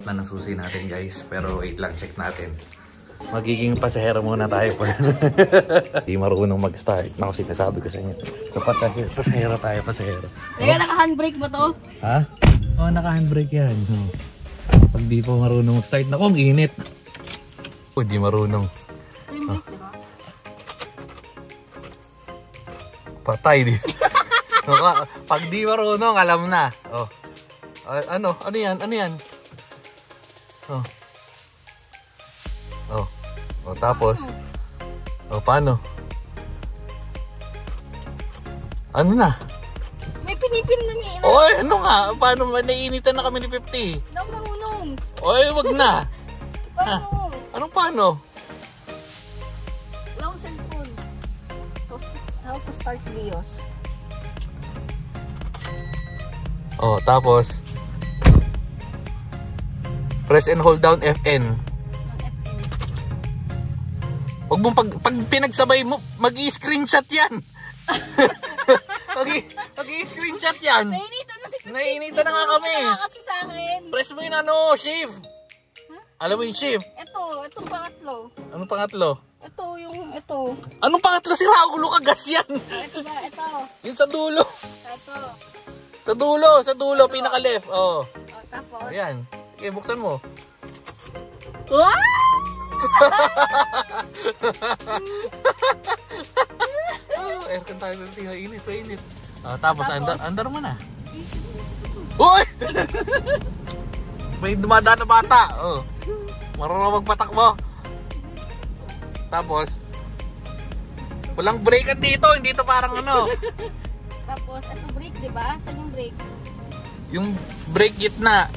na ng susi natin guys. Pero wait lang, check natin. Magiging pasahero muna tayo po. Hindi marunong mag-start. Naku, sinasabi ko sa inyo. So pasahero tayo, pasahero. Teka, naka-handbrake ba to? Ha? Oo, naka-handbrake yan. Pag di po marunong mag-start, naku, ang init. O, di marunong. Ito yung brake, diba? Patay di. Pag di marunong, alam na. Oh. Ano yan? Ano yan? Oh. Oh. Oh, tapos. Oh, paano? Ano na? May pinipin na niya. Oy, ano nga? Paano? Naiinitan na kami ni 50. Hindi ako marunong. Oy, wag na. Paano? Anong paano? Wala akong cellphone. How to start Vios? Oh, tapos. Press and hold down FN. Huwag mong pag pinagsabay mo, mag-i-screenshot yan. Mag-i-screenshot yan. Nainitan na si 50. Nainitan na nga kami. Kasi sa akin. Press mo yung shift. Huh? Alam mo yung shift? Itong pangatlo. Anong pangatlo? Ito. Anong pangatlo? Si Ragulo ka gas yan. Ito ba? Ito. Yung sa dulo. Ito. Sa dulo, pinaka-left. Oh. Tapos. Ayan. Okay, buksan mo. Wow! Oh, aircon tayo. Init. Tapos andar mo na. Uy! May dumadaan na bata. Oh. Marunong magpatakbo. Tapos, walang breakan dito. Hindi to parang ano. Tapos, ito brake, diba? Saan yung brake? Yung brake gitna.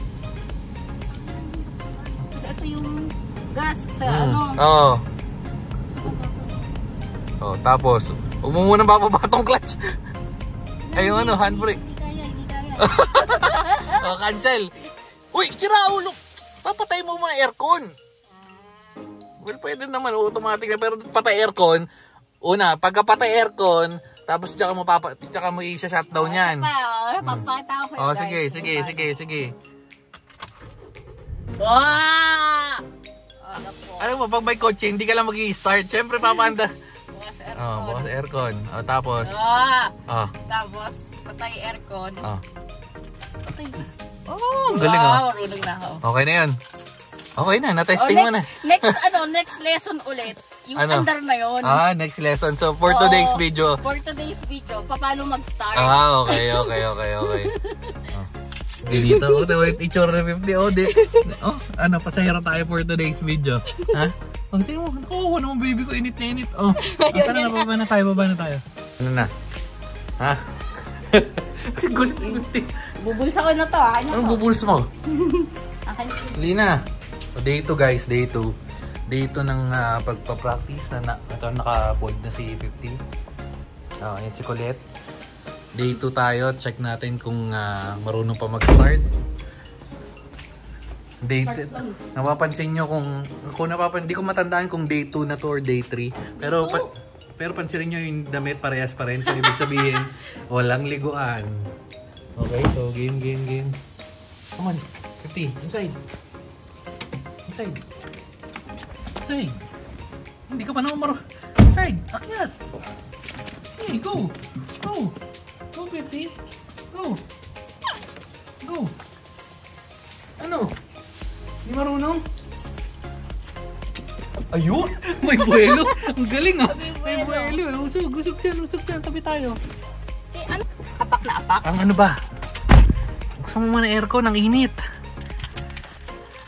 Tapos, ito yung gas sa ano. Oo. Oh, tapos, huwag mo munang bababa tong clutch. Ay, yung handbrake. Hindi kaya. Oh, cancel. Uy, si Raul, papatay mo mga aircon. Well, pwede naman, automatic na, pero patay aircon. Una, pagkapatay aircon, tapos tsaka mo i-shutdown yan. Papata ko. Oh, sige. Wow! Alam mo, pag may kotse, hindi ka lang mag-i-start. Siyempre, papanda. Bukas aircon. Oh, tapos. Tapos, patay aircon. Patay. Oh, ang galing Marunong na ako. Okay na yan. Okay na, na-testing mo na. Next lesson ulit. Yung Ano? andar na yun. Next lesson. So, for today's video. Paano mag-start? Okay. Dito, wait, itsura na 50. Pasahero tayo for today's video. Ha? Tingnan mo, nakuha naman baby ko, init na init. Tara na, baba na tayo. Ano na? Ha? Kasi gulit na 50. Bubulsa ko na to, ha? Anong bubuls mo? Akin. Lina. Day 2 guys, day 2. Day 2 ng pagpa-practice na ito naka-fold na si 50. Yan si Colette. Day 2 tayo, check natin kung marunong pa mag-start. Napapansin nyo kung hindi ko matandaan kung day 2 na to or day 3. Pero pansinin nyo yung damit parehas pa rin. So ibig sabihin, walang liguan. Okay, so game. Come on, 50, inside. Hindi ka pa naman inside, akyat. Hey, go, 50. Go. Ano? Hindi marunong? Ayun! May buwelo! Ang galing May buwelo. Usog dyan. Tabi tayo. Ano? Apak na apak? Ang ano ba? Buksan mo muna aircon, ang init.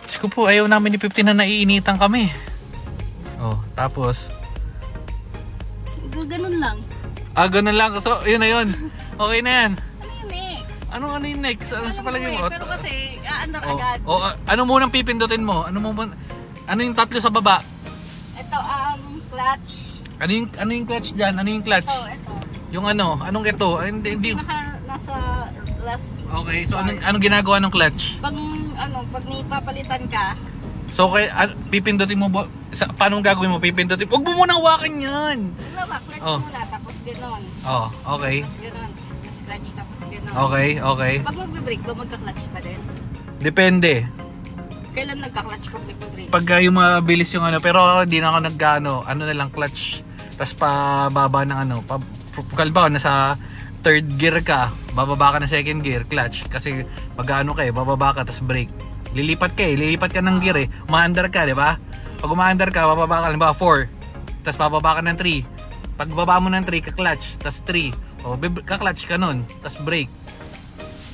Diyos ko po, ayaw namin ni 50 na naiinitan kami. Oh, tapos? Ganun lang. Ganun lang. So, yun na yun. Okay na yan. Ano yung next? Ano sa palagay mo? Pero kasi, aandar agad. Ano munang pipindutin mo? Ano yung tatlo sa baba? Ito, clutch. Ano yung clutch dyan? Ano yung clutch? Ito. Yung anong ito? Hindi. Nasa left. Okay, so anong ginagawa ng clutch? Pag papalitan ka. So, pipindutin mo paano gagawin mo? Pipindutin. Huwag mo muna hawakan yan. Clutch muna, tapos gano'n. Okay. Tapos gano'n. Tapos clutch, tapos gano'n. Okay. Pag mag-brake ba, magka-clutch pa din? Depende. Kailan nagka-clutch pag nag-brake? Pagka yung mabilis yung ano, pero hindi na ako nag-ano, ano na lang clutch. Tapos pababa ng ano, kalbaw, nasa third gear ka, bababa ka na second gear, clutch. Kasi mag-ano ka eh, bababa ka, tapos brake. Lilipat ka ng gear eh. Umaandar ka, di ba? Pag umaandar ka, bababa ka, halimbawa 4. Tapos bababa ka ng 3. Pag baba mo ng 3, ka-clutch, tapos 3. O, ka-clutch ka nun, tapos brake.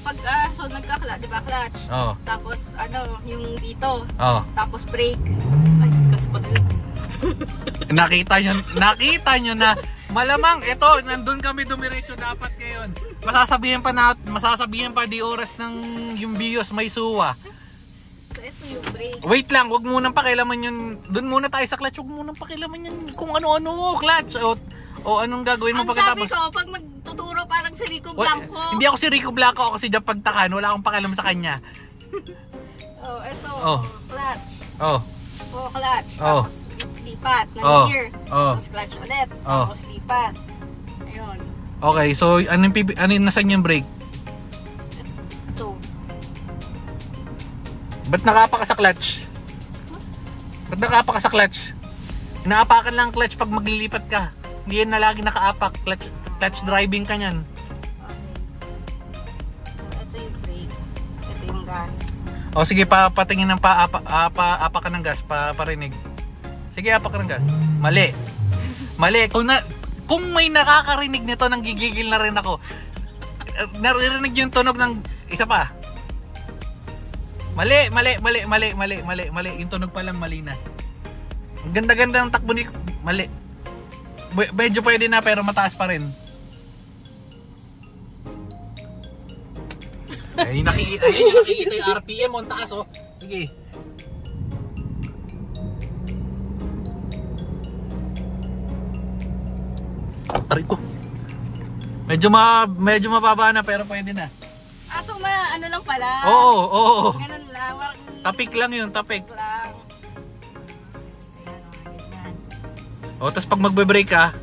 Pag, so nagka-clutch, di ba clutch? Oo. Tapos, ano, yung dito. Oo. Tapos brake. Ay, gas pa din. Nakita nyo na malamang ito, nandun kami dumiretso dapat ngayon. Masasabihan pa di oras ng yung BIOS may suwa. So, ito yung brake. Wait lang, wag munang pakialaman yun. Doon muna tayo sa clutch, wag munang pakialaman yun kung ano-ano clutch o anong gagawin mo Ang pagkatapos. sabi ko, pag magtuturo parang si Rico Blanco. Hindi ako si Rico Blanco, ako si Jap Pagtakan. Wala akong pakialam sa kanya. Oh, ito. Oh. Clutch. Oh. Oh, clutch. Oh. Tapos lipat ng Oh. gear. Oh. Tapos clutch ulit. Oh. Tapos lipat. Ayun. Okay, so ano yung nasan yung brake? Ito. Ba't nakapa ka sa clutch? Ba't nakapa ka sa clutch? Inaapakan lang ang clutch pag maglilipat ka. Hindi yan na lagi nakaapak. Clutch driving ka niyan. Okay. So, ito yung brake. Ito yung gas. O sige, patingin ng apa ka ng gas, parinig. Sige, apa ka ng gas. Mali. Mali. Kung may nakakarinig nito, nanggigigil na rin ako. Naririnig yung tunog ng isa pa. Mali. Yung tunog pa lang mali na. Ang ganda-ganda ng takbo ni... Mali. Medyo pwede na pero mataas pa rin. Ay, nakikita yung RPM, ang taas oh. Sige. Aray ko. Medyo mababa na pero pwede na. So ano lang pala? Oo. Ganun lang. Tapik lang yun, tapik. Lang. O, tapos pag magbe-brake ka,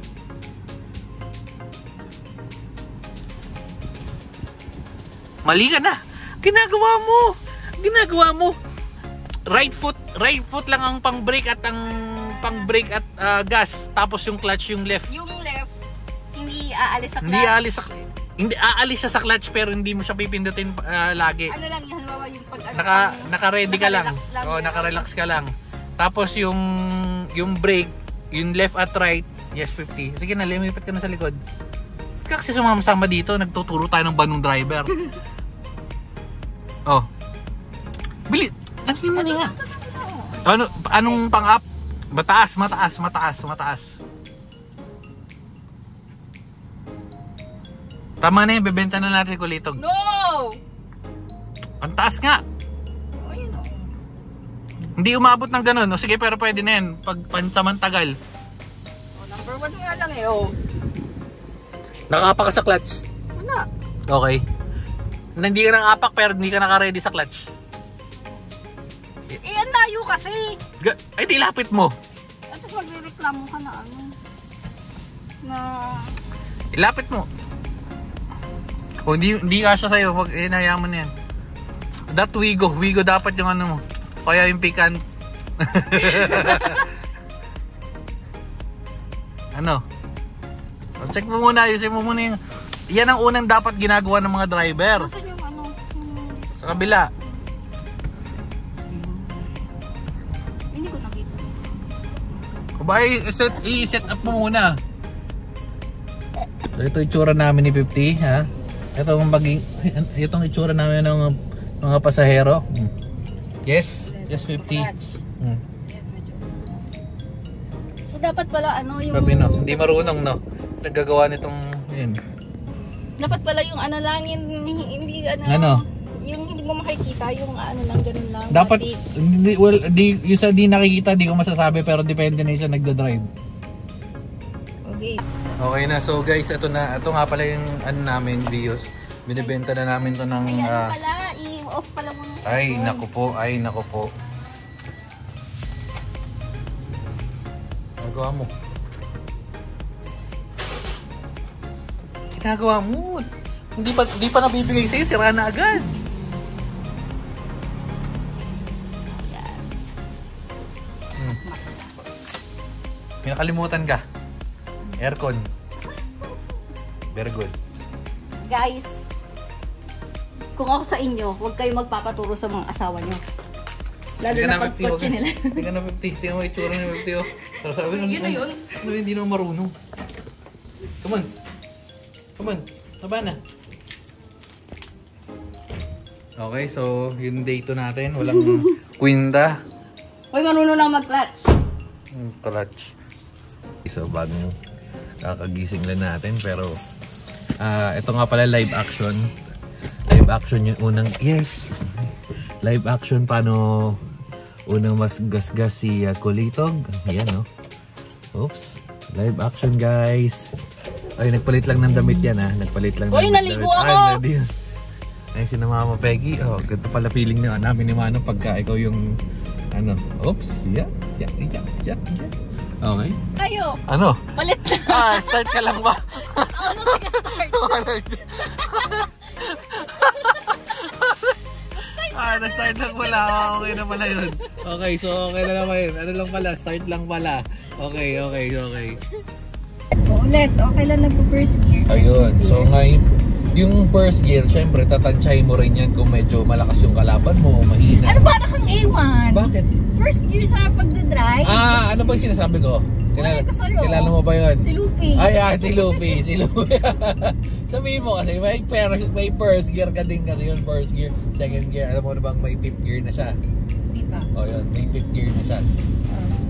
mali ka na. Ginagawa mo. Right foot lang ang pang-brake at gas. Tapos yung clutch yung left. Yung left, hindi aalis sa clutch. Hindi aalis siya sa clutch pero hindi mo siya pipindutin lagi. Ano lang yun, halimbawa yung pag Naka-ready ka lang. Naka-relax Naka-relax ka lang. Tapos yung brake, yung left at right, yes 50. Sige na, lumipat ka na sa likod. Kasi sumama dito, nagtuturo tayo ng banong driver. Oh. Bili. Ano nga? Anong pang-up? Mataas. Tama na yun, bebenta na natin kulitog. No! Ang taas nga. Oh, yun o. Hindi umabot ng ganun. O sige, pero pwede na yan. Pag pansamantagal. Oh, number 1 nga lang eh. Oh. Nakaapak ka sa clutch? Wala. Okay. Hindi ka nang-apak pero hindi ka naka-ready sa clutch. Eh, ang layo kasi. Ay, di lapit mo. At tapos magre-reklamo ka na ano. Na... Ilapit mo. Kung hindi kasya sa'yo, wag hinayaan mo na yan. That Wigo dapat yung ano mo. Kaya yung pikan. Ano? Check mo muna, ayusin mo muna yung... Yan ang unang dapat ginagawa ng mga driver. Nasaan yung ano? Sa kabila. Hindi ko nakita. Kubay, i-set up mo muna. So, ito itsura namin ni 50, ha? Itong itsura namin ng mga pasahero. Yes, 50. So dapat pala ano yung... Sabi no, hindi marunong no. Naggagawa nitong yun. Dapat pala yung ano lang, hindi Ano? Yung hindi mo makikita, yung ano lang, ganun lang. Dapat, yung sa di nakikita, di ko masasabi pero depende na yung sa nagdadrive. Okay. Okay na, so guys, ito nga pala yung ano namin, BIOS. Binibenta na namin to ng... Ay, ano pala, i-off pala mo. Ay, naku po. Ginagawa mo. Hindi pa nabibigay sa'yo, sira na agad. May nakalimutan ka. Aircon. Very good. Guys, kung ako sa inyo, huwag kayo magpapaturo sa mga asawa nyo. Lalo na pag kotse nila. Hindi ka na 50. Tingnan mo itsura ng 50. Pero sabi nung, Yun na yun. Hindi naman marunong. Come on. Come on. Taba na. Okay, so yung day 2 natin. Walang kwinta. Hoy, marunong lang mag-clutch. Clutch. So, bagong kakagising lang natin. Pero, ito nga pala live action. Live action yung unang, yes. Live action paano unang mas gasgas si Kulitog. Ayan, no? Oops. Live action, guys. Ay, nagpalit lang ng damit yan, ha? Nagpalit lang ng damit. Naligo ako! Ay, si Mama Peggy. Oh, ganito pala feeling namin ni Manong pagka ikaw yung, ano, oops. Yeah. Okay. Kayo, Ano? palit lang. Start ka lang ba? Ano taga-start? Na-start lang pala. Okay na pala yun. Okay, so okay na naman yun. Ano lang pala? Start lang pala. Okay. Ulit, okay lang nagpo-first gear. Ayun. So ngayon, yung first gear, syempre, tatansyahin mo rin yan kung medyo malakas yung kalaban mo, mahina. Ano ba kang A1? Bakit? First gear sa pagdadrive? Ano ba yung sinasabi ko? Kilala mo ba yun? Si Lupi. Si Lupi. Sabihin mo kasi, may first gear ka din kasi yun, first gear, second gear. Alam mo na bang may fifth gear na siya? Di pa. O yun, may fifth gear na siya.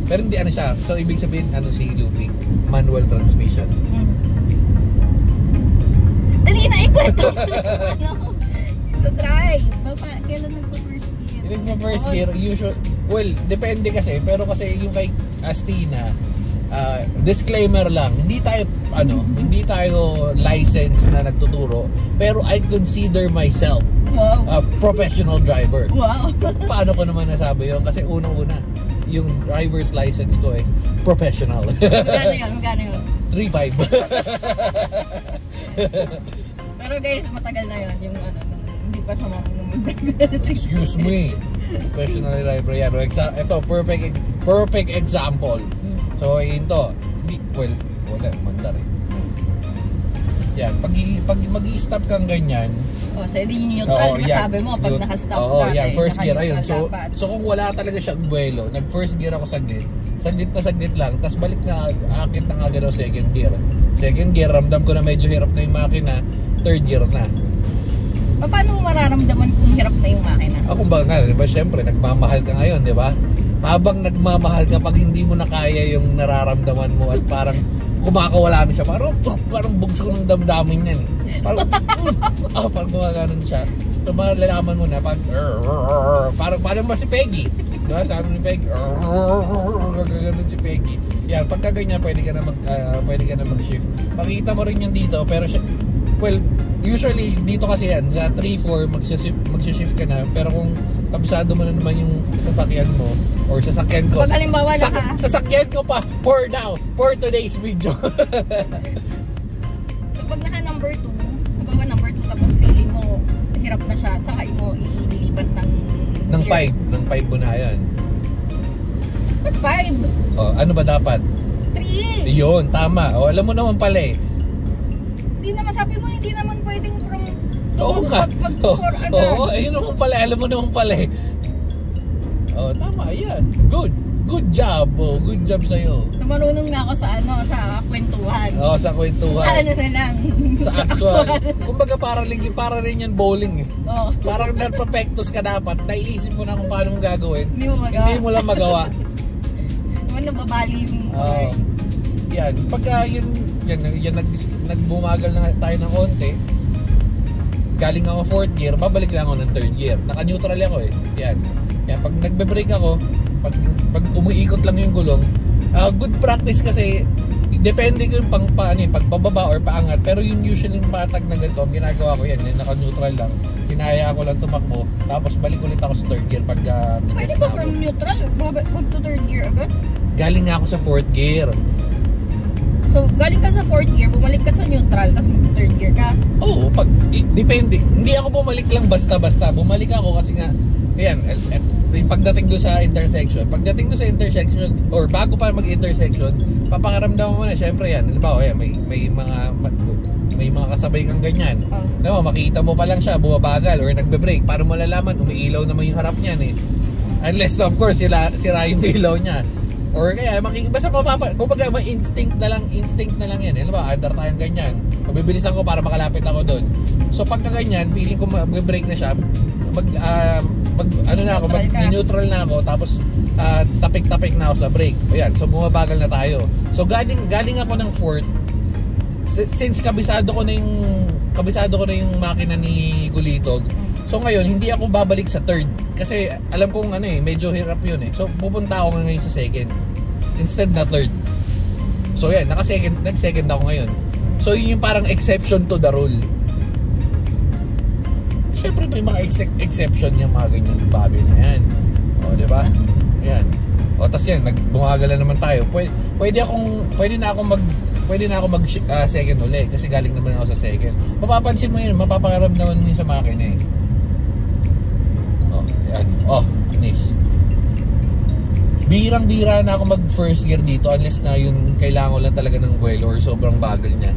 Pero hindi ano siya. So, ibig sabihin, si Lupi? Manual transmission. Dali na ikwento. Sa drive. Kailan nagpa-first gear? Yung first gear, usual, well, depende kasi. Pero kasi yung kay Astina, disclaimer lang, hindi tayo licensed na nagtuturo, pero I consider myself a professional driver. Wow. Paano ko naman nasabi yun? Kasi unang-una, yung driver's license ko professional. Magkano yun? 3.5. Pero guys, matagal na yun. Yung hindi pa siya marunong. Excuse me. Professional driver yan. Ito, perfect example. So, yun to. Wala. Manda rin. Yan. Pag mag-i-stop kang ganyan. So, hindi yung neutral. Sabi mo, pag nakastop ka. Yan. First gear. Ayun. So, kung wala talaga siyang buwelo, nag-first gear ako saglit. Saglit lang. Tapos balik na, akit na agad ako second gear. Second gear, ramdam ko na medyo hirap na yung makina. Third gear na. Paano mo mararamdaman kung hirap na yung makina? Kung ba nga, di ba, syempre, nagmamahal ka ngayon, di ba? Habang nagmamahal ka, pag hindi mo na kaya yung nararamdaman mo at parang kumakawala na siya, parang bugso ng damdamin yan. Parang gumaganon siya. So, malalaman mo na, parang ba si Peggy? Di ba? Sabi ni Peggy, gaganon si Peggy. Yan, pagka ganyan, pwede ka na mag-shift. Makikita mo rin yan dito, pero usually, dito kasi yan, sa 3-4, magsishift ka na. Pero kung kabisado mo na naman yung sasakyan mo, or sasakyan ko. Pag halimbawa sasakyan ko pa, for today's video. So, pag naka number 2, halimbawa number 2, tapos feeling mo, hirap na siya, saka mo ililipat ng 5 mo na yan. Ba't 5? Ano ba dapat? 3. Yun, tama. Alam mo naman pala Hindi naman, sabi mo, hindi naman pwedeng from Oo nga. mag-4 agad. Oo, ayun naman pala. Alam mo naman pala tama, yan. Good job. Good job sa'yo. Marunong na ako sa kwentuhan. Sa kwentuhan. Sa ano na lang. Sa actual. Kumbaga para rin yan bowling. Parang perfectus ka dapat. Naiisip mo na kung paano mong gagawin. Hindi mo lang magawa. Naman nababali mo. Yan. Pagka yan nagbumagal na tayo ng konti, galing ako 4th gear, babalik lang ako ng 3rd gear. Naka-neutral ako Yan. Pag nagbe-brake ako, pag umiikot lang yung gulong, good practice kasi depende kung pagbababa or paangat. Pero yung usually yung patag na ganito, ang ginagawa ko yan naka-neutral lang. Sinaya ko lang tumakbo, tapos balik ulit ako sa 3rd gear pag pwede ba from neutral? Wag to 3rd gear agad? Galing nga ako sa 4th gear. So, galing ka sa 4th gear, bumalik ka sa neutral, tapos mag-3rd gear ka? Oo, depende. Hindi ako bumalik lang basta-basta. Bumalik ako kasi nga, ayan, pagdating doon sa intersection, or bago pa mag-intersection, papakaramdaman mo na, syempre yan, halimbawa, may mga kasabay kang ganyan. Makita mo pa lang siya, bumabagal or nagbe-brake, para mo malalaman, umiilaw naman yung harap niyan eh. Unless of course, sira yung ilaw niya. Or kaya, basta kumbaga, instinct na lang yan. Halimbawa, andar tayong ganyan. Mabibilisan ko para makalapit ako doon. So pagka ganyan, feeling ko mag-brake na siya, neutral na ako, tapos tapik-tapik na ako sa brake. Ayan, so bumabagal na tayo. So galing ako ng fourth, since kabisado ko na yung makina ni Gulitog. So ngayon, hindi ako babalik sa third kasi alam kong medyo hirap yun eh. So pupunta ako ngayon sa second instead na third. So yan, nag-second ako ngayon. So yun yung parang exception to the rule. Siyempre may mga exception yung mga ganyan bagay na yan. O, di ba? Ayan. O, tas yan, bumagal na naman tayo. Pwede na ako mag second uli kasi galing naman ako sa second. Mapapansin mo yun, mapapakaramdaman mo yun sa makina eh. O, ayan. O, nice. Birang-bira na ako mag first gear dito unless na yung kailangan ko lang talaga ng buwelo or sobrang bagal niya.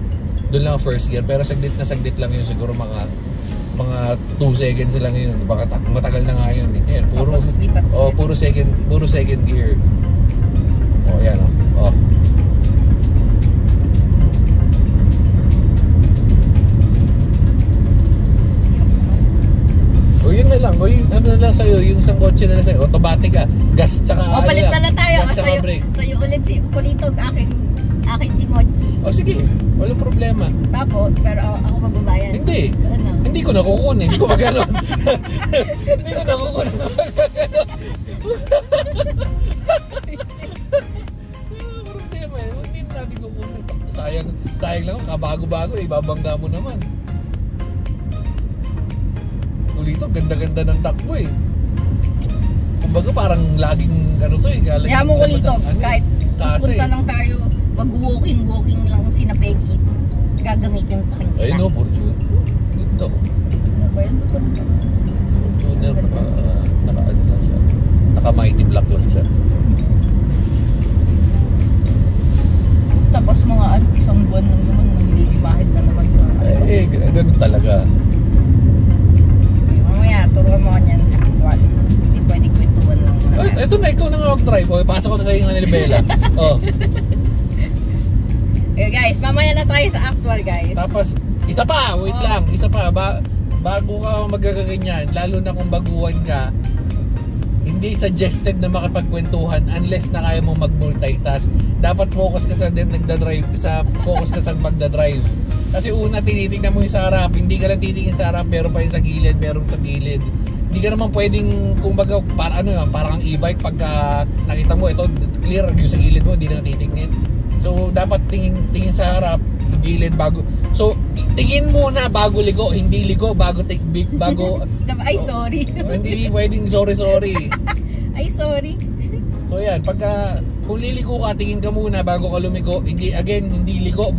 Doon lang first gear, pero saglit lang yun, siguro mga 2 seconds lang yun. Baka matagal na nga yun. Yan, puro second gear. Oh, yan oh. Oh. O yun na lang. O yun, ano na lang sa'yo, yung isang kotse na lang sa'yo, automatic gas tsaka palit na lang tayo. Gas tsaka brake. Sa'yo ulit si Kulitog, akin si Mochi. O sige, walang problema. Tapos, pero ako magbabayad. Hindi. Ano? Hindi ko nakukunin. Hindi ko magano'n. Hindi ko nakukunin. Problema eh. Hindi natin kukunin. Sayang lang. Kabago-bago eh. Babangga mo naman. Kulito, ganda-ganda ng takbo eh. Kumbaga parang laging ano to eh. Kaya mo Kulito, kahit punta lang tayo, mag-walking lang si na Peggy. Gagamitin ko rin kita. Ayun no, Fortune. Ganda ko. Ano ba yun? Fortuner, naka-ano lang siya. Naka-mighty black lang siya. Tapos mga isang buwan lang naman, naglilimahid na naman sa ganun talaga. Okay, mamaya, turuan mo ka niyan sa actual. Hindi pwedeng kwentuhan lang. Ay, eto na, ikaw na nga mag-drive. O, pasok ko na sa iyo nga nilibela. Oh. Okay guys, mamaya na tayo sa actual guys. Tapos, isa pa, wait lang, isa pa, bago ka magaganyan, lalo na kung baguhan ka, hindi suggested na makapagkwentuhan unless na kaya mo mag-multitask. Dapat focus ka sa magdadrive. Kasi una, tinitingnan mo yung sa harap, hindi ka lang titingin sa harap, pero pa yung sa gilid, meron sa gilid. Hindi ka naman pwedeng, kumbaga, parang ang e-bike, pagka nakita mo, ito, clear, yung sa gilid mo, hindi na titingin. So, dapat tingin sa harap, gilid, bago. So, tingin muna bago ligo, hindi ligo, bago. Ay, sorry. Hindi pwedeng sorry. Ay, sorry. So, yan, kung liligo ka, tingin ka muna bago ka lumigo. Hindi ligo,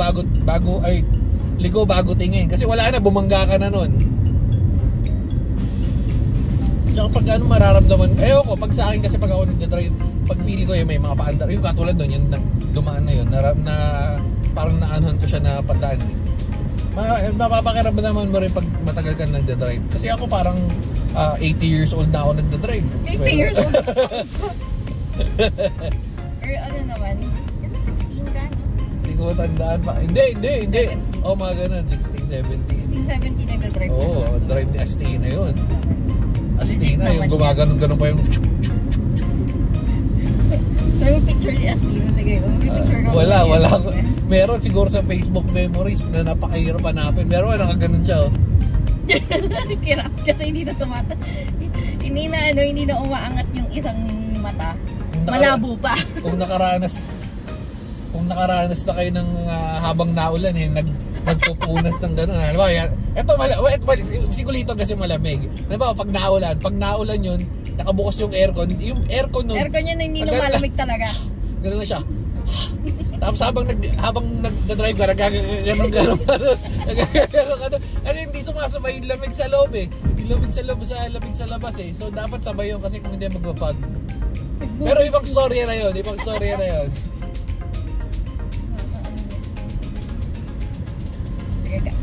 ligo bago tingin. Kasi wala na, bumangga ka na nun. Tsaka pag ano mararamdaman, ayoko, pag sa akin kasi pag ako nagdadrive, pag feeling ko may mga paandar, yung katulad nun, yung dumaan na yun, na parang naanuhan ko siya na padaan. Mapapakiramdaman mo rin pag matagal ka nagdadrive. Kasi ako parang 80 years old na ako nagdadrive. 80 years old? Or ano naman, 16 ka, no? Hindi ko matandaan pa. Hindi. 17. Oh, mga ganun, 16, 17. 16, 17 nagdadrive na. Oo, drive ni Astina yun. Astina, yung gumaganon-ganon pa yung may picture ni Astina lagay ko. May picture ka wala. Meron siguro sa Facebook memories na napakahirap hanapin. Meron nakaganon siya. Kirap kasi hindi na tumata. Hindi na umaangat yung isang mata. Malabo pa. Kung nakaranas na kayo ng habang naulan nagpupunas ng gano'n. Halimbawa, sigurito kasi malamig. Halimbawa, pag naulan yun, nakabukas yung aircon. Yung aircon nun, aircon yun na hindi lumalamig talaga. Gano'n na siya. Tapos habang nagda-drive ka, nagaganon. Kasi hindi sumasabay yung lamig sa loob eh. Yung lamig sa loob sa lamig sa labas eh. So dapat sabay yun kasi kung hindi magpa-fog. Pero ibang storya na yun.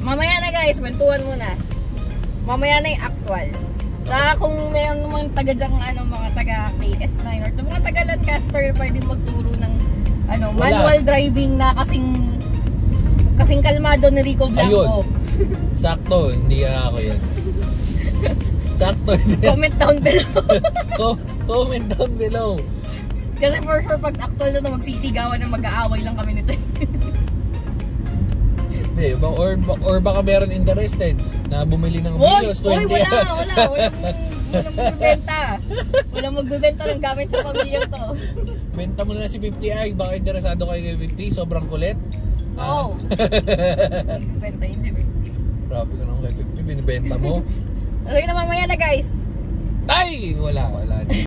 Mamaya na guys, kwentuhan muna. Mamaya na yung actual. Saka kung mayroon naman taga dyan, mga taga KS9 or mga taga Lancaster, pwedeng magturo ng manual driving na kasing kalmado ni Rico Blanco. Ayun. Sakto, hindi ako yan. Sakto. Comment down below. Comment down below. Kasi for sure pag actual na magsisigawan na mag-aaway lang kami nito. Or baka meron interested na bumili ng Vios 20. Walang magbibenta. Walang magbibenta ng gamit sa pamilyang to. Benta mo na si 50i, baka interesado kayo kay 50, sobrang kulit. Oo. Magbibenta yun si 50. Grabe ka naman kay 50, binibenta mo. Okay na mamaya na guys. Ay! Wala.